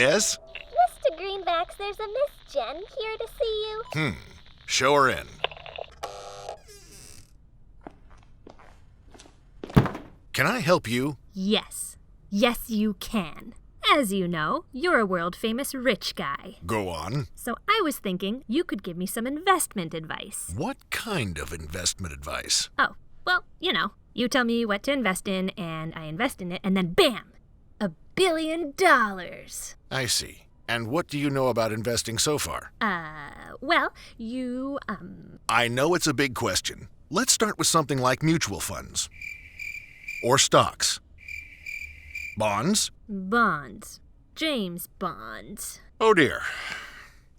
Yes? Mr. Greenbacks, there's a Miss Jen here to see you. Show her in. Can I help you? Yes. Yes, you can. As you know, you're a world-famous rich guy. Go on. So I was thinking you could give me some investment advice. What kind of investment advice? Oh, well, you tell me what to invest in, and I invest in it, and then bam! $1 billion. I see. And what do you know about investing so far? Well, you, I know it's a big question. Let's start with something like mutual funds. Or stocks. Bonds? Bonds. James Bonds. Oh dear.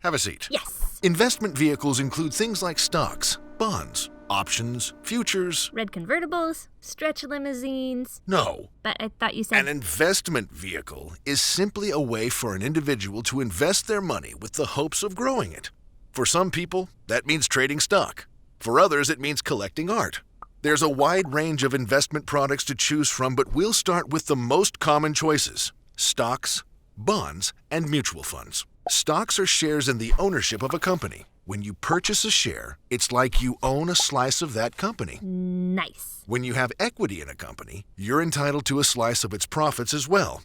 Have a seat. Yes. Investment vehicles include things like stocks, bonds, options, futures. Red convertibles, stretch limousines. No. But I thought you said... An investment vehicle is simply a way for an individual to invest their money with the hopes of growing it. For some people, that means trading stock. For others, it means collecting art. There's a wide range of investment products to choose from, but we'll start with the most common choices: stocks, bonds, and mutual funds. Stocks are shares in the ownership of a company. When you purchase a share, it's like you own a slice of that company. Nice. When you have equity in a company, you're entitled to a slice of its profits as well.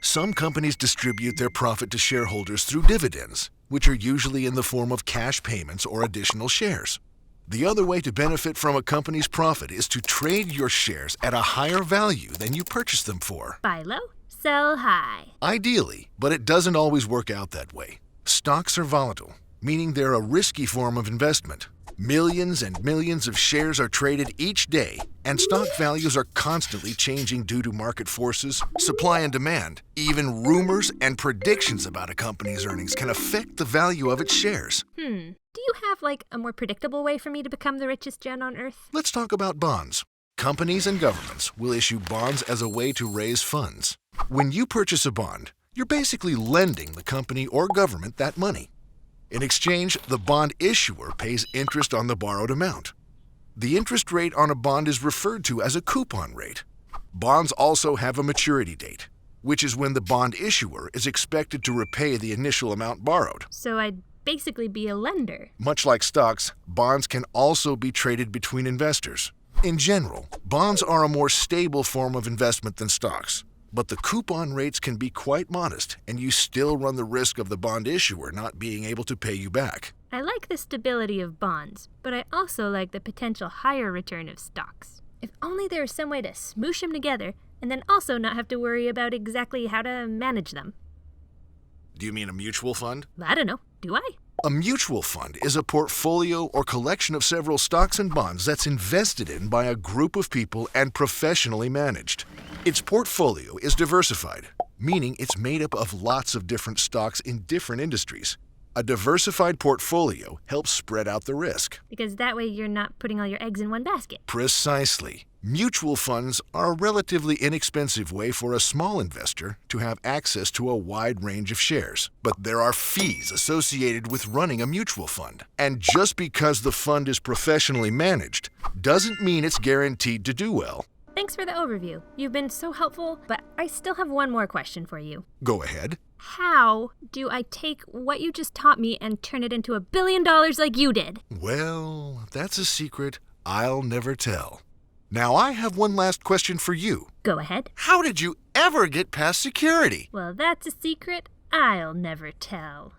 Some companies distribute their profit to shareholders through dividends, which are usually in the form of cash payments or additional shares. The other way to benefit from a company's profit is to trade your shares at a higher value than you purchased them for. Buy low, sell high. Ideally, but it doesn't always work out that way. Stocks are volatile, meaning they're a risky form of investment. Millions and millions of shares are traded each day, and stock values are constantly changing due to market forces, supply and demand. Even rumors and predictions about a company's earnings can affect the value of its shares. Do you have, a more predictable way for me to become the richest Jen on Earth? Let's talk about bonds. Companies and governments will issue bonds as a way to raise funds. When you purchase a bond, you're basically lending the company or government that money. In exchange, the bond issuer pays interest on the borrowed amount. The interest rate on a bond is referred to as a coupon rate. Bonds also have a maturity date, which is when the bond issuer is expected to repay the initial amount borrowed. So I'd basically be a lender. Much like stocks, bonds can also be traded between investors. In general, bonds are a more stable form of investment than stocks. But the coupon rates can be quite modest, and you still run the risk of the bond issuer not being able to pay you back. I like the stability of bonds, but I also like the potential higher return of stocks. If only there was some way to smoosh them together, and then also not have to worry about exactly how to manage them. Do you mean a mutual fund? I don't know. Do I? A mutual fund is a portfolio or collection of several stocks and bonds that's invested in by a group of people and professionally managed. Its portfolio is diversified, meaning it's made up of lots of different stocks in different industries. A diversified portfolio helps spread out the risk. Because that way you're not putting all your eggs in one basket. Precisely. Mutual funds are a relatively inexpensive way for a small investor to have access to a wide range of shares. But there are fees associated with running a mutual fund. And just because the fund is professionally managed doesn't mean it's guaranteed to do well. Thanks for the overview. You've been so helpful, but I still have one more question for you. Go ahead. How do I take what you just taught me and turn it into $1 billion like you did? Well, that's a secret I'll never tell. Now I have one last question for you. Go ahead. How did you ever get past security? Well, that's a secret I'll never tell.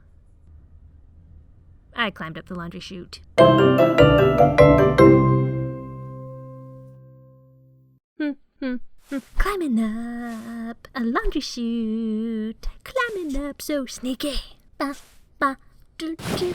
I climbed up the laundry chute. Climbing up a laundry chute, climbing up so sneaky. Ba, ba, do, do.